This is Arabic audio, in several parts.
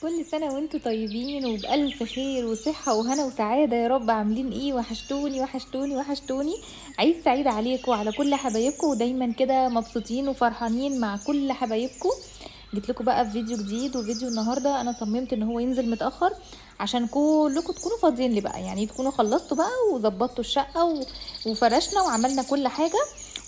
كل سنة وانتوا طيبين وبألف خير وصحة وهنا وسعادة يا رب. عاملين ايه؟ وحشتوني وحشتوني وحشتوني. عيد سعيد عليكم وعلى كل حبايبكم، ودايما كده مبسوطين وفرحانين مع كل حبايبكم. جيت لكم بقى في فيديو جديد، وفيديو النهارده انا صممت ان هو ينزل متأخر عشان كلكم تكونوا فاضيين لي بقى، يعني تكونوا خلصتوا بقى وظبطتوا الشقة وفرشنا وعملنا كل حاجة،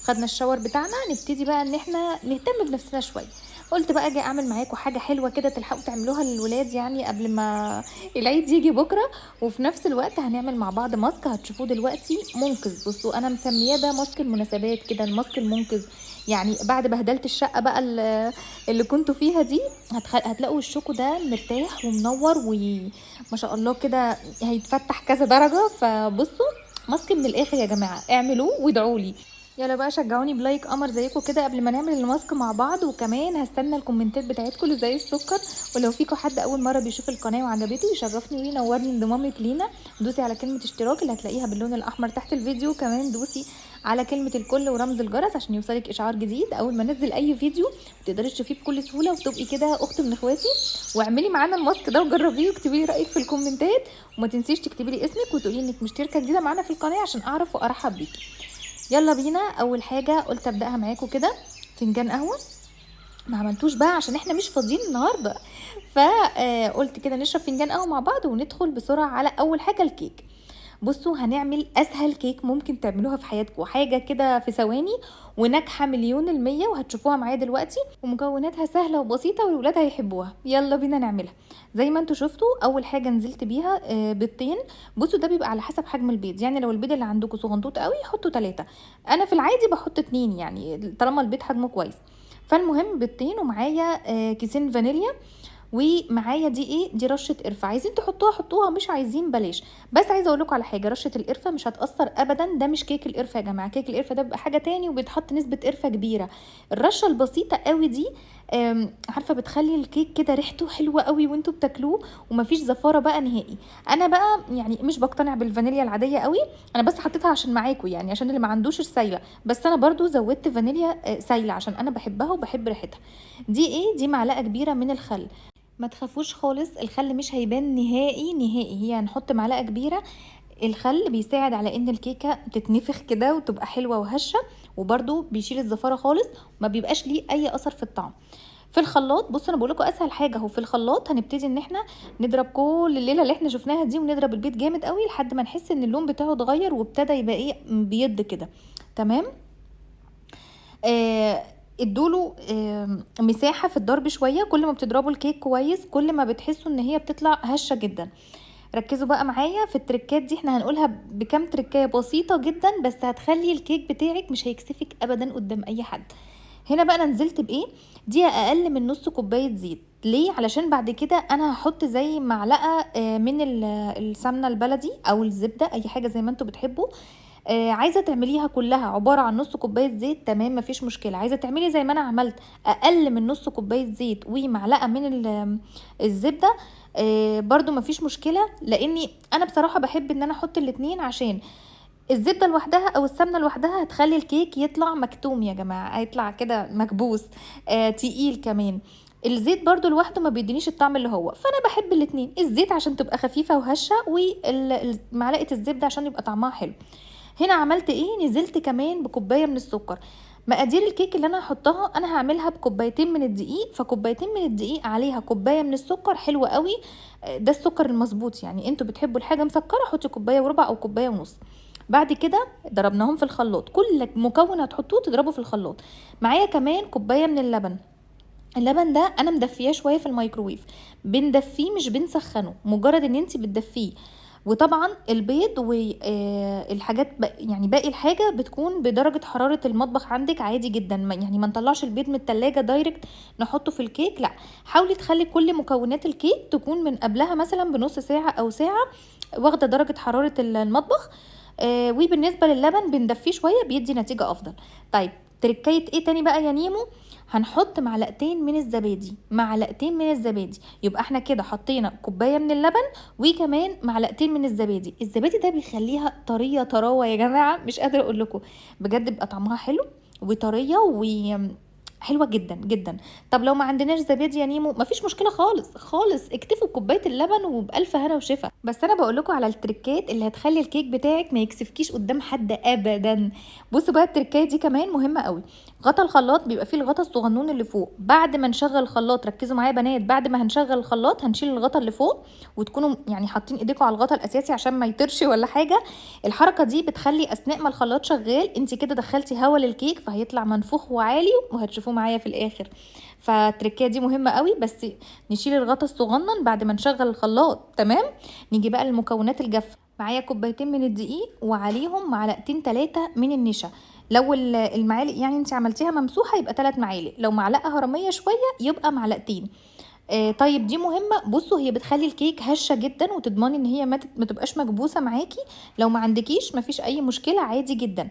خدنا الشاور بتاعنا. نبتدي بقى ان احنا نهتم بنفسنا شوية. قلت بقى اجي اعمل معاكم حاجه حلوه كده تلحقوا تعملوها للولاد، يعني قبل ما العيد يجي بكره. وفي نفس الوقت هنعمل مع بعض ماسك هتشوفوه دلوقتي منقذ. بصوا انا مسمياه ده ماسك المناسبات كده، الماسك المنقذ. يعني بعد بهدله الشقه بقى اللي كنتوا فيها دي، هتلاقوا الشوكو ده مرتاح ومنور وما شاء الله كده، هيتفتح كذا درجه. فبصوا، ماسك من الاخر يا جماعه، اعملوه وادعوا لي. يلا بقى شجعوني بلايك قمر زيكم كده قبل ما نعمل الماسك مع بعض، وكمان هستنى الكومنتات بتاعتكم اللي زي السكر. ولو فيكم حد اول مره بيشوف القناه وعجبته يشرفني وينورني انضمامك لينا. دوسي على كلمه اشتراك اللي هتلاقيها باللون الاحمر تحت الفيديو، كمان دوسي على كلمه الكل ورمز الجرس عشان يوصلك اشعار جديد اول ما انزل اي فيديو، وتقدري تشوفيه بكل سهوله وتبقي كده اخت من اخواتي. واعملي معانا الماسك ده وجربيه واكتبي لي رايك في الكومنتات، وما تنسيش تكتبي لي اسمك وتقولي انك مشتركه جديده معانا في القناه عشان اعرف وارحب بيكي. يلا بينا. اول حاجه قلت ابداها معاكم كده، فنجان قهوه. ما عملتوش بقى عشان احنا مش فاضيين النهارده، فقلت كده نشرب فنجان قهوه مع بعض وندخل بسرعه على اول حاجه، الكيك. بصوا هنعمل اسهل كيك ممكن تعملوها في حياتكم، حاجه كده في ثواني وناجحه مليون المية، وهتشوفوها معايا دلوقتي. ومكوناتها سهله وبسيطه والولاد هيحبوها. يلا بينا نعملها. زي ما انتوا شفتوا، اول حاجه نزلت بيها بيضتين. بصوا ده بيبقى على حسب حجم البيض، يعني لو البيض اللي عندكم صغنطوط قوي حطوا 3، انا في العادي بحط 2 يعني طالما البيض حجمه كويس. فالمهم بيضتين، ومعايا كيسين فانيليا، ومعايا دي ايه، دي رشه قرفه. عايزين تحطوها حطوها، مش عايزين بلاش. بس عايزه اقول لكم على حاجه، رشه القرفه مش هتاثر ابدا، ده مش كيك القرفه يا جماعه، كيك القرفه ده بيبقى حاجه تاني وبيتحط نسبه قرفه كبيره. الرشه البسيطه قوي دي عارفه بتخلي الكيك كده ريحته حلوه قوي وانتوا بتاكلوه، ومفيش زفاره بقى نهائي. انا بقى يعني مش بقتنع بالفانيليا العاديه قوي، انا بس حطيتها عشان معاكم، يعني عشان اللي ما عندوش السايله. بس انا برضو زودت فانيليا سايله عشان انا بحبها وبحب ريحتها. دي ايه، دي معلقه كبيره من الخل. ما تخافوش خالص، الخل مش هيبان نهائي نهائي، هي هنحط معلقه كبيره. الخل بيساعد على ان الكيكه تتنفخ كده وتبقى حلوه وهشه، وبرده بيشيل الزفاره خالص، ما بيبقاش ليه اي اثر في الطعم. في الخلاط، بصوا انا بقول لكم اسهل حاجه اهو، في الخلاط هنبتدي ان احنا نضرب كل الليله اللي احنا شفناها دي، ونضرب البيض جامد قوي لحد ما نحس ان اللون بتاعه اتغير وابتدى يبقى ايه، بيض كده. تمام. آه ادوله مساحه في الضرب شويه، كل ما بتضربوا الكيك كويس كل ما بتحسوا ان هي بتطلع هشه جدا. ركزوا بقى معايا في التركات دي، احنا هنقولها بكام تركايه بسيطه جدا، بس هتخلي الكيك بتاعك مش هيكسفك ابدا قدام اي حد. هنا بقى انا نزلت بايه، دي اقل من نص كوبايه زيت. ليه؟ علشان بعد كده انا هحط زي معلقه من السمنه البلدي او الزبده، اي حاجه زي ما انتوا بتحبوا. عايزه تعمليها كلها عباره عن نص كوبايه زيت، تمام مفيش مشكله. عايزه تعملي زي ما انا عملت اقل من نص كوبايه زيت ومعلقه من الزبده، برضو مفيش مشكله. لاني انا بصراحه بحب ان انا احط الاتنين، عشان الزبده لوحدها او السمنه لوحدها هتخلي الكيك يطلع مكتوم يا جماعه، هيطلع كده مكبوس تقيل كمان. الزيت برضو لوحده ما بيدينيش الطعم اللي هو، فانا بحب الاتنين، الزيت عشان تبقى خفيفه وهشه، ومعلقه الزبده عشان يبقى طعمها حلو. هنا عملت ايه، نزلت كمان بكوبايه من السكر. مقادير الكيك اللي انا هحطها، انا هعملها بكوبايتين من الدقيق، فكوبايتين من الدقيق عليها كوبايه من السكر، حلوه قوي. ده السكر المظبوط، يعني انتوا بتحبوا الحاجه مسكره حطي كوبايه وربع او كوبايه ونص. بعد كده ضربناهم في الخلاط، كل مكون هتحطوه تضربه في الخلاط. معايا كمان كوبايه من اللبن. اللبن ده انا مدفياه شويه في الميكروويف، بندفيه مش بنسخنه، مجرد ان انت بتدفيه. وطبعا البيض والحاجات يعني باقي الحاجه بتكون بدرجه حراره المطبخ عندك عادي جدا، يعني ما نطلعش البيض من التلاجة دايركت نحطه في الكيك، لا. حاولي تخلي كل مكونات الكيك تكون من قبلها مثلا بنص ساعه او ساعه واخده درجه حراره المطبخ. وبالنسبه للبن بندفيه شويه بيدي نتيجه افضل. طيب تركايه ايه تاني بقى يا نيمو، هنحط معلقتين من الزبادي، معلقتين من الزبادي، يبقى احنا كده حطينا كوبايه من اللبن وكمان معلقتين من الزبادي. الزبادي ده بيخليها طريه طراوه يا جماعه، مش قادره اقول لكم، بجد بيبقى طعمها حلو وطريه، حلوة جدًا، جدًا. طب لو ما عندناش زبادي يا نيمو، ما فيش مشكلة خالص، خالص، اكتفوا بكوباية اللبن وبألف هنا وشفا. بس أنا باقول لكم على التريكات اللي هتخلّي الكيك بتاعِك ما يكسفكيش قدّام حد أبدًا. بُصّوا بقى التريكاية دي كمان مهمة أوي. غطا الخلاط بيبقى فيه الغطا الصغنون اللي فوق، بعد ما نشغّل الخلاط ركّزوا معايا يا بنات، بعد ما هنشغّل الخلاط هنشيل الغطا اللي فوق، وتكونوا يعني حاطين إيديكم على الغطا الأساسي عشان ما يطيرش والّا حاجة. الحركة دي بتخلّي أثناء ما الخلاط شغّال أنتِ كده دخّلتِ هوا للكيك، فهيطلع منفوخ وعالي وهتشوفوه معايا في الآخر. فالتركية دي مهمة أوي، بس نشيل الغطا الصغنن بعد ما نشغّل الخلاط، تمام؟ نيجي بقى للمكونات الجافة. معايا كوبايتين من الدقيق وعليهم معلقتين 3 من النشا. لو المعالق يعني أنتِ عملتيها ممسوحة يبقى 3 معالق، لو معلقة هرمية شوية يبقى معلقتين. طيب دي مهمة. بُصّوا هي بتخلّي الكيك هشة جدًا وتضمني إن هي ما تبقاش مكبوسة معاكِ. لو ما عندكيش ما فيش أي مشكلة عادي جدًا.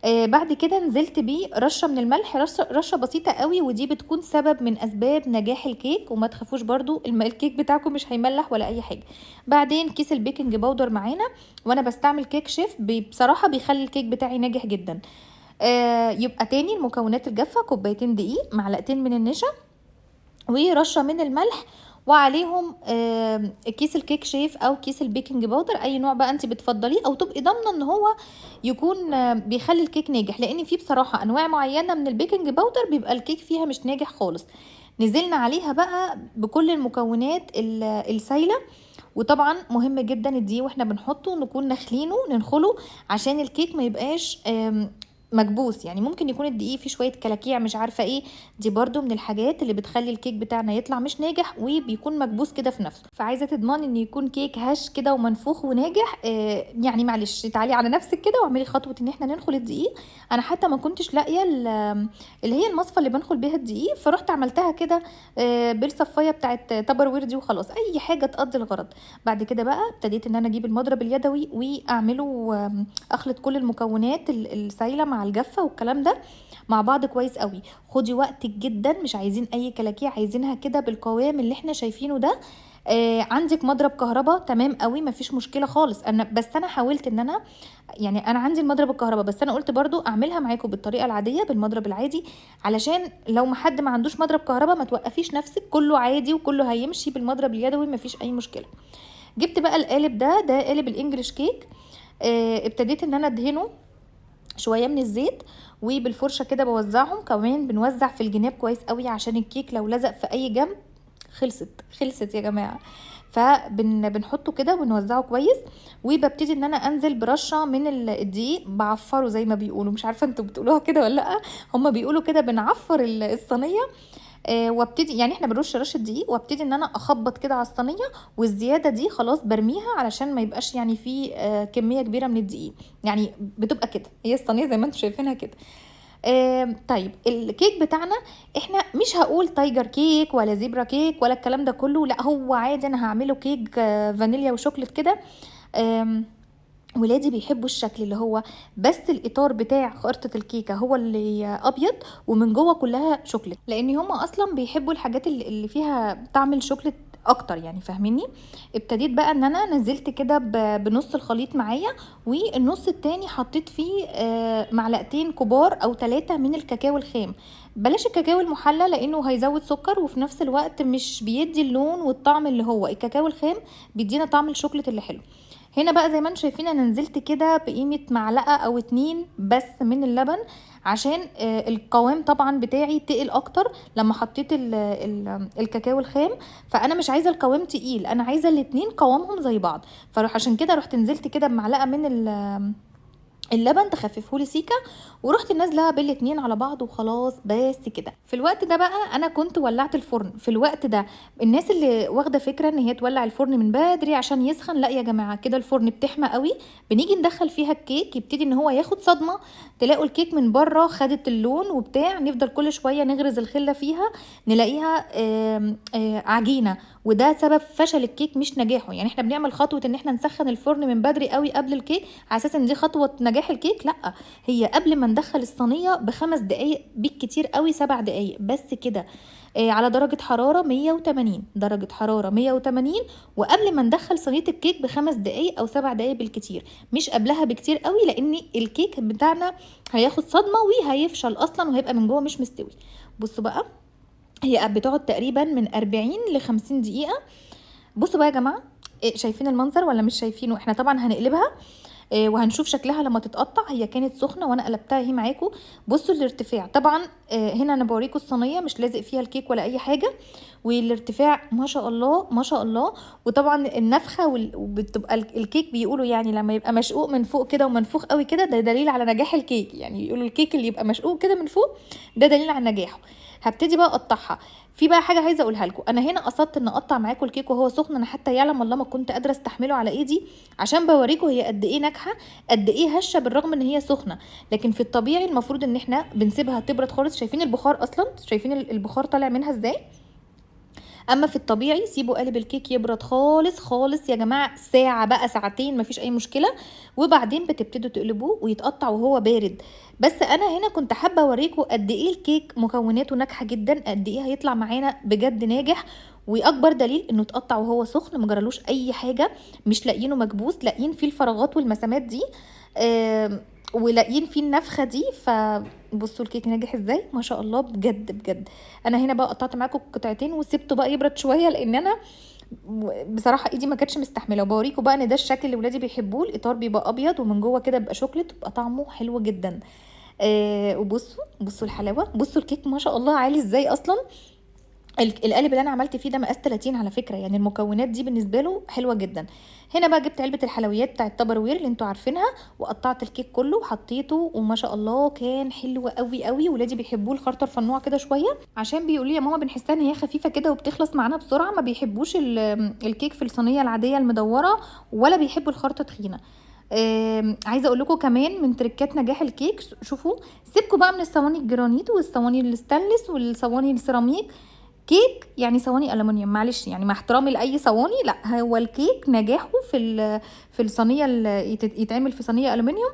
بعد كده نزلت بيه رشة من الملح، رشة بسيطة أوي، ودي بتكون سبب من أسباب نجاح الكيك، وما تخافوش برضه الكيك بتاعكم مش هيملّح ولا أي حاجة. بعدين كيس البيكنج باودر معانا، وأنا باستعمل كيك شيف بصراحة بيخلّي الكيك بتاعي ناجح جدًا. يبقى تاني المكونات الجافة كوبايتين دقيق، معلقتين من النشا، ورشة من الملح، وعليهم كيس الكيك شيف أو كيس البيكنج باودر أي نوع بقى أنتِ بتفضّليه أو تبقي ضامنة إن هو يكون بيخلّي الكيك ناجح، لإن في بصراحة أنواع معيّنة من البيكنج باودر بيبقى الكيك فيها مش ناجح خالص. نزلنا عليها بقى بكل المكونات السايلة. وطبعًا مهم جدًا الدقيق وإحنا بنحطه نكون ناخلينه ننخله عشان الكيك ما يبقاش مكبوس، يعني ممكن يكون الدقيق فيه شوية كلاكيع مش عارفة إيه، دي برضه من الحاجات اللي بتخلّي الكيك بتاعنا يطلع مش ناجح وبيكون مكبوس كده في نَفْسه. فعايزة تضمني إن يكون كيك هش كده ومنفوخ وناجح، يعني معلش تعالي على نَفْسِك كده واعملي خطوة إن إحنا ننخل الدقيق. أنا حتى ما كنتش لاقية اللي هي المصفى اللي بانخل بيها الدقيق، فرُحت عملتها كده بالصفاية بتاعة Tupperware دي وخلاص، أي حاجة تقضّي الغرض. بعد كده بقى ابتديت إن أنا أجيب المضرب اليدوي وأعمله أخلط كل المكونات السايلة مع الجافة والكلام ده مع بعض كويس أوي. خدي وقتِك جدًا، مش عايزين أي كلاكيع، عايزينها كده بالقوام اللي إحنا شايفينه ده. عندِك مضرب كهربا تمام أوي، ما فيش مشكلة خالص. بس أنا حاولت إن أنا يعني أنا عندي المضرب الكهربا، بس أنا قُلت برضه أعملها معاكم بالطريقة العادية بالمضرب العادي، علشان لو حد ما عندوش مضرب كهربا ما توقّفيش نفسِك، كلّه عادي وكلّه هيمشي بالمضرب اليدوي ما فيش أي مشكلة. جِبت بقى القالب ده قالب الEnglish cake. ابتديت إن أنا أدهنه شوية من الزيت، وبالفرشة كده باوزّعهم، كمان بنوزّع في الجناب كويس أوي عشان الكيك لو لزق في أي جنب خلصت، خلصت يا جماعة. بنحطه كده ونوزّعه كويس، وبابتدي إن أنا أنزل برشة من الدقيق باعفّره زي ما بيقولوا، مش عارفة أنتم بتقولوها كده والّا لأ. هُم بيقولوا كده بنعفّر الصينية. وابتدي يعني إحنا بنرش رشة دقيق وابتدي إن أنا أخبّط كده على الصينية، والزيادة دي خلاص بارميها علشان ما يبقاش يعني في كمية كبيرة من الدقيق. يعني بتبقى كده، هي الصينية زي ما أنتم شايفينها كده. طيب الكيك بتاعنا إحنا مش هاقول tiger cake ولا zebra cake ولا الكلام ده كلّه، لأ هو عادي أنا هاعمله كيك فانيليا وشوكولات كده. آمم ولادي بيحبوا الشكل اللي هو بس الإطار بتاع خرطة الكيكة هو اللي أبيض ومن جوه كلها شوكليت، لأن هم أصلا بيحبوا الحاجات اللي فيها طعم الشوكليت اكتر، يعني فاهميني. ابتديت بقى ان انا نزلت كده بنص الخليط معايا، والنص التاني حطيت فيه معلقتين كبار او 3 من الكاكاو الخام. بلاش الكاكاو المحلى لانه هيزود سكر وفي نفس الوقت مش بيدي اللون والطعم اللي هو الكاكاو الخام بيدينا طعم الشوكليت اللي حلو. هنا بقى زي ما انتم شايفين انا نزلت كده بقيمة معلقة او 2 بس من اللبن، عشان القوام طبعا بتاعي تقل اكتر لما حطيت الكاكاو الخام. فانا مش عايزة القوام تقيل، انا عايزة الاتنين قوامهم زي بعض. عشان كده رحت نزلت كده بمعلقة من اللبن تخففهولي سيكا، ورحت نازله بالاتنين على بعض وخلاص. بس كده في الوقت ده بقى انا كنت ولعت الفرن. في الوقت ده الناس اللي واخده فكره ان هي تولع الفرن من بدري عشان يسخن، لا يا جماعه، كده الفرن بتحمى قوي. بنيجي ندخل فيها الكيك يبتدي ان هو ياخد صدمه، تلاقوا الكيك من بره خدت اللون وبتاع، نفضل كل شويه نغرز الخله فيها نلاقيها عجينه، وده سبب فشل الكيك مش نجاحه. يعني احنا بنعمل خطوه ان احنا نسخن الفرن من بدري قوي قبل الكيك على اساس ان دي خطوه نجاح الكيك، لا، هي قبل ما ندخل الصينيه ب5 دقايق بالكتير قوي 7 دقايق بس كده. على درجة حرارة 180، درجة حرارة 180، وقبل ما ندخل صينية الكيك ب5 دقايق أو 7 دقايق بالكتير، مش قبلها بكتير قوي، لأن الكيك بتاعنا هياخد صدمة وهيفشل أصلا وهيبقى من جوه مش مستوي. بصوا بقى، هي بتقعد تقريبا من 40 ل 50 دقيقه. بصوا بقى يا جماعه، شايفين المنظر ولا مش شايفينه؟ احنا طبعا هنقلبها وهنشوف شكلها لما تتقطع. هي كانت سخنه وانا قلبتها اهي معاكم. بصوا الارتفاع طبعا. هنا انا بوريكم الصينيه مش لازق فيها الكيك ولا اي حاجه، والارتفاع ما شاء الله ما شاء الله. وطبعا النفخه وبتبقى الكيك بيقولوا يعني لما يبقى مشقوق من فوق كده ومنفوخ قوي كده، ده دليل على نجاح الكيك. يعني يقولوا الكيك اللي يبقى مشقوق كده من فوق ده دليل على نجاحه. هبتدي بقى اقطعها. في بقى حاجه عايزه اقولها لكم، انا هنا قصدت ان اقطع معاكم الكيك وهو سخن، انا حتى يعلم الله ما كنت قادره استحمله على ايدي، عشان بوريكم هي قد ايه ناجحه، قد ايه هشه بالرغم ان هي سخنه. لكن في الطبيعي المفروض ان احنا بنسيبها تبرد خالص. شايفين البخار اصلا؟ شايفين البخار طالع منها ازاي؟ اما في الطبيعي سيبوا قالب الكيك يبرد خالص خالص يا جماعه، ساعه بقى ساعتين مفيش اي مشكله، وبعدين بتبتدوا تقلبوه ويتقطع وهو بارد. بس انا هنا كنت حابه اوريكم قد ايه الكيك مكوناته ناجحه جدا، قد ايه هيطلع معانا بجد ناجح. واكبر دليل انه اتقطع وهو سخن، مجرالوش اي حاجه، مش لاقيينه مكبوس، لاقيين فيه الفراغات والمسامات دي، ولاقيين فيه النفخه دي. فبصوا الكيك ناجح ازاي ما شاء الله بجد بجد. انا هنا بقى قطعت معاكم قطعتين وسبته بقى يبرد شويه، لان انا بصراحه ايدي ما كانتش مستحمله. وبوريكم بقى ان ده الشكل اللي ولادي بيحبوه، الاطار بيبقى ابيض ومن جوه كده بيبقى شوكليت، وبيبقى طعمه حلو جدا. وبصوا بصوا الحلاوه، بصوا الكيك ما شاء الله عالي ازاي اصلا. القالب اللي انا عملت فيه ده مقاس 30 على فكره، يعني المكونات دي بالنسبه له حلوه جدا. هنا بقى جبت علبه الحلويات بتاعه تبر وير اللي انتوا عارفينها، وقطعت الكيك كله وحطيته، وما شاء الله كان حلو قوي قوي. ولادي بيحبوه الخرطه الفنوع كده شويه، عشان بيقولوا لي يا ماما بنحسها ان هي خفيفه كده وبتخلص معانا بسرعه. ما بيحبوش الكيك في الصينيه العاديه المدوره، ولا بيحبوا الخرطه تخينه. عايزه اقول لكم كمان من تريكات نجاح الكيك، شوفوا، سيبكم بقى من الصواني الجرانيت والصواني الستانلس والصواني السيراميك. كيك يعني صواني الومنيوم، معلش يعني مع احترامي لاي صواني، لا هو الكيك نجاحه في الصينيه اللي يتعمل في صينيه الومنيوم.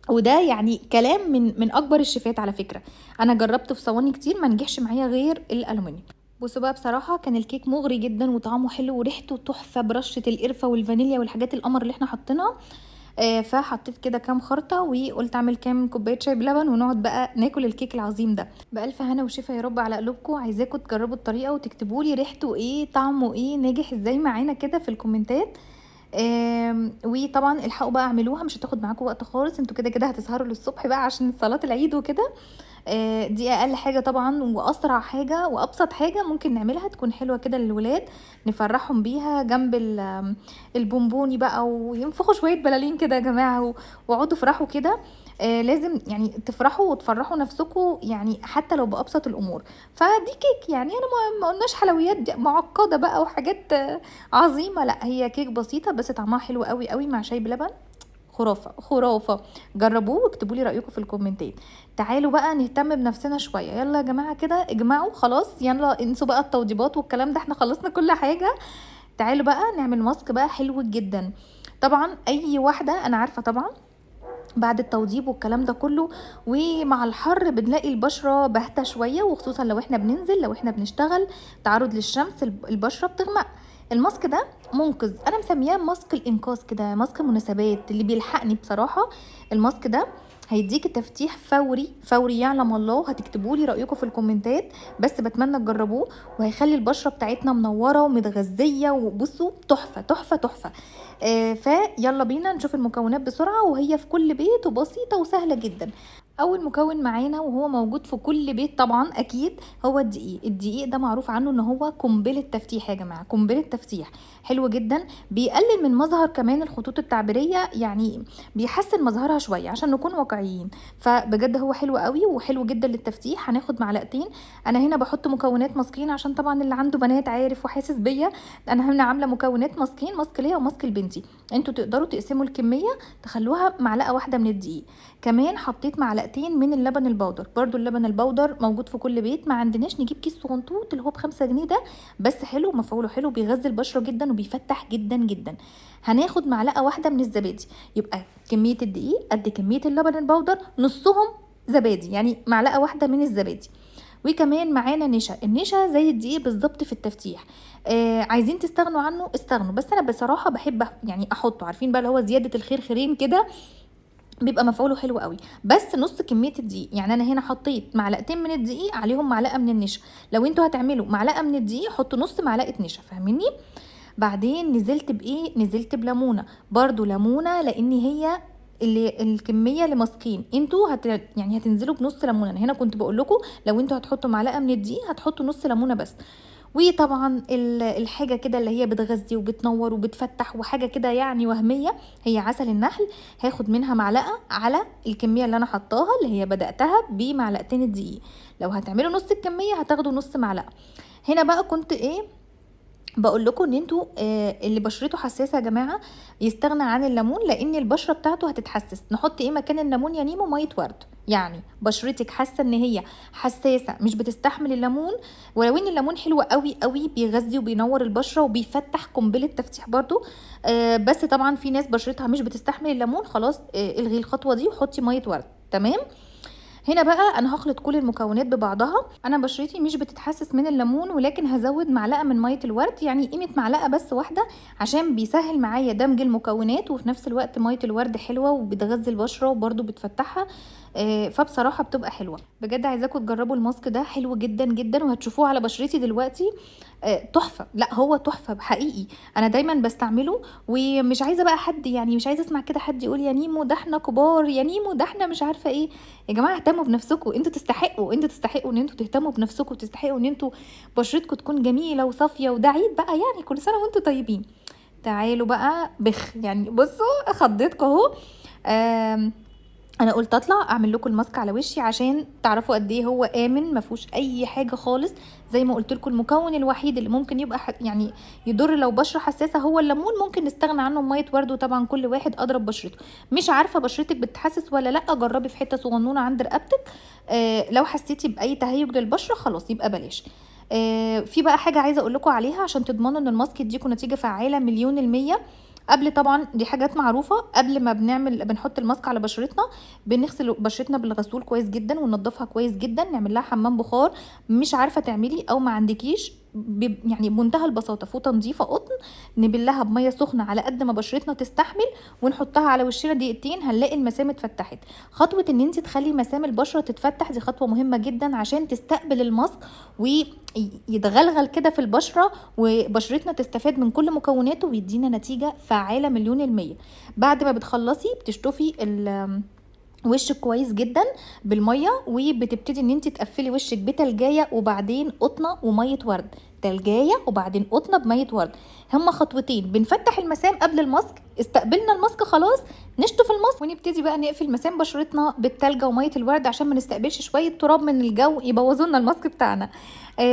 وده يعني كلام من اكبر الشيفات على فكره. انا جربته في صواني كتير ما نجحش معايا غير الالومنيوم. بصوا بقى بصراحه كان الكيك مغري جدا وطعمه حلو وريحته تحفه برشه القرفه والفانيليا والحاجات القمر اللي احنا حاطينها. فحطيت كده كام خرطه، وقلت اعمل كام كوبايه شاي بلبن ونقعد بقى ناكل الكيك العظيم ده. بالف هنا وشفا يا رب على قلوبكم. عايزاكم تجربوا الطريقه وتكتبوا لي ريحته ايه، طعمه ايه، ناجح ازاي معانا كده في الكومنتات. وطبعا الحقوا بقى اعملوها، مش هتاخد معاكم وقت خالص، انتوا كده كده هتسهروا للصبح بقى عشان صلاه العيد وكده. دي اقل حاجه طبعا، واسرع حاجه وابسط حاجه ممكن نعملها تكون حلوه كده للولاد، نفرحهم بيها جنب البونبوني بقى، وينفخوا شويه بلالين كده يا جماعه، واقعدوا فرحوا كده. لازم يعني تفرحوا وتفرحوا نفسكم، يعني حتى لو بابسط الامور. فدي كيك، يعني انا ما قلناش حلويات معقده بقى وحاجات عظيمه، لا هي كيك بسيطه بس طعمها حلو قوي قوي مع شاي بلبن. خرافه خرافه. جربوه واكتبوا لي رايكم في الكومنتات. تعالوا بقى نهتم بنفسنا شويه، يلا يا جماعه كده اجمعوا خلاص، يلا انسوا بقى التوضيبات والكلام ده، احنا خلصنا كل حاجه. تعالوا بقى نعمل ماسك بقى حلو جدا. طبعا اي واحده انا عارفه طبعا بعد التوضيب والكلام ده كله ومع الحر بنلاقي البشره باهته شويه، وخصوصا لو احنا بننزل، لو احنا بنشتغل تعرض للشمس البشره بتغمق. الماسك ده منقذ، انا مسمياه ماسك الانقاذ كده، ماسك مناسبات اللي بيلحقني بصراحه. الماسك ده هيديك تفتيح فوري فوري يعلم الله. هتكتبوا لي رايكم في الكومنتات، بس بتمنى تجربوه، وهيخلي البشره بتاعتنا منوره ومتغذيه، وبصوا تحفه تحفه تحفه. فيلا بينا نشوف المكونات بسرعه، وهي في كل بيت وبسيطه وسهله جدا. اول مكون معانا وهو موجود في كل بيت طبعا اكيد هو الدقيق. الدقيق ده معروف عنه ان هو قنبله تفتيح يا جماعه، قنبله تفتيح حلو جدا. بيقلل من مظهر كمان الخطوط التعبيريه، يعني بيحسن مظهرها شويه عشان نكون واقعيين. فبجد هو حلو قوي وحلو جدا للتفتيح. هناخد معلقتين. انا هنا بحط مكونات ماسكين عشان طبعا اللي عنده بنات عارف وحاسس بيا. انا هنا عامله مكونات ماسكين، ماسك ليا وماسك لبنتي. انتوا تقدروا تقسموا الكميه تخلوها معلقه واحده من الدقيق. كمان حطيت معلقتين من اللبن البودر، برضو اللبن البودر موجود في كل بيت، ما عندناش نجيب كيس صغنطوط اللي هو ب5 جنيه ده، بس حلو مفعوله حلو، بيغذي البشره جدا وبيفتح جدا جدا. هناخد معلقه واحده من الزبادي، يبقى كميه الدقيق قد كميه اللبن البودر، نصهم زبادي، يعني معلقه واحده من الزبادي. وكمان معانا نشا، النشا زي الدقيق بالظبط في التفتيح. عايزين تستغنوا عنه استغنوا، بس انا بصراحه بحب يعني احطه، عارفين بقى اللي هو زياده الخير خيرين كده، بيبقى مفعوله حلو قوي. بس نص كميه الدقيق، يعني انا هنا حطيت معلقتين من الدقيق عليهم معلقه من النشا. لو انتوا هتعملوا معلقه من الدقيق حطوا نص معلقه نشا، فاهميني؟ بعدين نزلت بايه؟ نزلت بليمونه، برضو ليمونه، لان هي اللي الكميه اللي ماسكين. انتوا يعني هتنزلوا بنص ليمونه. انا هنا كنت بقول لكم لو انتوا هتحطوا معلقه من الدقيق هتحطوا نص ليمونه بس. وطبعا الحاجه كده اللي هي بتغذي وبتنور وبتفتح وحاجه كده يعني وهميه، هي عسل النحل. هاخد منها معلقه على الكميه اللي انا حطاها، اللي هي بداتها بمعلقتين الدقيق. لو هتعملوا نص الكميه هتاخدوا نص معلقه. هنا بقى كنت ايه بقول لكم؟ ان انتوا اللي بشرته حساسه يا جماعه يستغنى عن الليمون، لان البشره بتاعته هتتحسس. نحط ايه مكان الليمون يا نيمو؟ ميه ورد. يعني بشرتك حاسه ان هي حساسه مش بتستحمل الليمون، ولو ان الليمون حلو قوي قوي، بيغذي وبينور البشره وبيفتح قنبله تفتيح برضو. بس طبعا في ناس بشرتها مش بتستحمل الليمون، خلاص الغي الخطوه دي وحطي ميه ورد. تمام. هنا بقى انا هخلط كل المكونات ببعضها. انا بشرتي مش بتتحسس من الليمون، ولكن هزود معلقه من ميه الورد، يعني قيمه معلقه بس واحده، عشان بيسهل معايا دمج المكونات، وفي نفس الوقت ميه الورد حلوه وبتغذي البشره وبرده بتفتحها. فبصراحه بتبقى حلوه بجد. عايزاكم تجربوا الماسك ده، حلو جدا جدا، وهتشوفوه على بشرتي دلوقتي تحفه. لا هو تحفه حقيقي، انا دايما بستعمله. ومش عايزه بقى حد، يعني مش عايزه اسمع كده حد يقول يا نيمو ده احنا كبار، يا نيمو ده احنا مش عارفه ايه. يا جماعه اهتموا بنفسكم، انتوا تستحقوا، انتوا تستحقوا ان انتوا تهتموا بنفسكم، وتستحقوا ان انتوا بشرتكم تكون جميله وصافيه. وده عيد بقى، يعني كل سنه وانتوا طيبين. تعالوا بقى بخ، يعني بصوا خضيتكم اهو. انا قلت اطلع اعمل لكم الماسك على وشي عشان تعرفوا قد ايه هو امن، ما فيهوش اي حاجه خالص. زي ما قلت لكم المكون الوحيد اللي ممكن يبقى يعني يضر لو بشره حساسه هو الليمون. ممكن نستغنى عنه ميه ورد، وطبعا كل واحد اضرب بشرته. مش عارفه بشرتك بتحسس ولا لا، جربي في حته صغنونه عند رقبتك. لو حسيتي باي تهيج للبشره خلاص يبقى بلاش. في بقى حاجه عايزه اقول لكم عليها عشان تضمنوا ان الماسك يديكم نتيجه فعاله 100%. قبل طبعا دي حاجات معروفه، قبل ما بنحط الماسك على بشرتنا بنغسل بشرتنا بالغسول كويس جدا وننضفها كويس جدا، نعمل لها حمام بخار. مش عارفه تعملي او ما عندكيش، يعني بمنتهى البساطه فوطه نظيفه قطن نبلها بميه سخنه على قد ما بشرتنا تستحمل، ونحطها على وشنا دقيقتين هنلاقي المسام اتفتحت. خطوه ان انت تخلي مسام البشره تتفتح دي خطوه مهمه جدا عشان تستقبل الماسك ويتغلغل كده في البشره، وبشرتنا تستفاد من كل مكوناته ويدينا نتيجه فعاله 100%. بعد ما بتخلصي بتشطفي وشك كويس جدا بالميه، وبتبتدي ان انت تقفلي وشك بتلجايه وبعدين قطنه وميه ورد. تلجايه وبعدين قطنه بميه ورد. هما خطوتين، بنفتح المسام قبل الماسك. استقبلنا الماسك خلاص نشطف الماسك ونبتدي بقى نقفل مسام بشرتنا بالتلجه وميه الورد عشان ما نستقبلش شويه تراب من الجو يبوظوا لنا الماسك بتاعنا.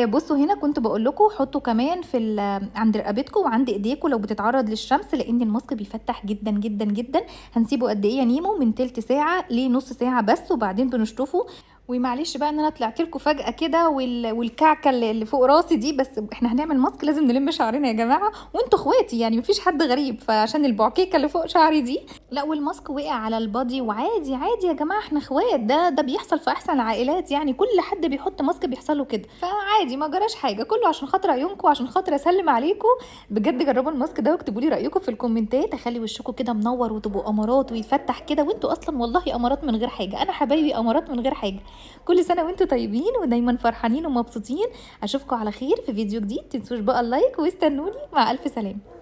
بصوا هنا كنت بقول لكم حطوا كمان في عند رقبتكم وعند ايديكم لو بتتعرض للشمس، لان الماسك بيفتح جدا جدا جدا. هنسيبه قد ايه يا نيمو؟ من تلت ساعه لنص ساعه بس، وبعدين بنشطفه. ومعلش بقى ان انا طلعت لكم فجاه كده والكعكه اللي فوق راسي دي، بس احنا هنعمل ماسك لازم نلم شعرنا يا جماعه، وانتوا اخواتي يعني مفيش حد غريب، فعشان البعكيكه اللي فوق شعري دي. لا والماسك وقع على البادي وعادي عادي يا جماعه، احنا اخوات. ده بيحصل في احسن العائلات، يعني كل حد بيحط ماسك بيحصل له كده، فعادي ما جراش حاجه، كله عشان خاطر عيونكم وعشان خاطر اسلم عليكم. بجد جربوا الماسك ده واكتبوا لي رايكم في الكومنتات. اخلي وشكم كده منور وتبقوا امارات ويتفتح كده، وانتوا اصلا والله امارات من غير حاجه. انا حبايبي امارات من غير حاجه. كل سنه وانتوا طيبين ودايما فرحانين ومبسوطين. اشوفكم على خير في فيديو جديد. تنسوش بقى اللايك واستنوني. مع الف سلامه.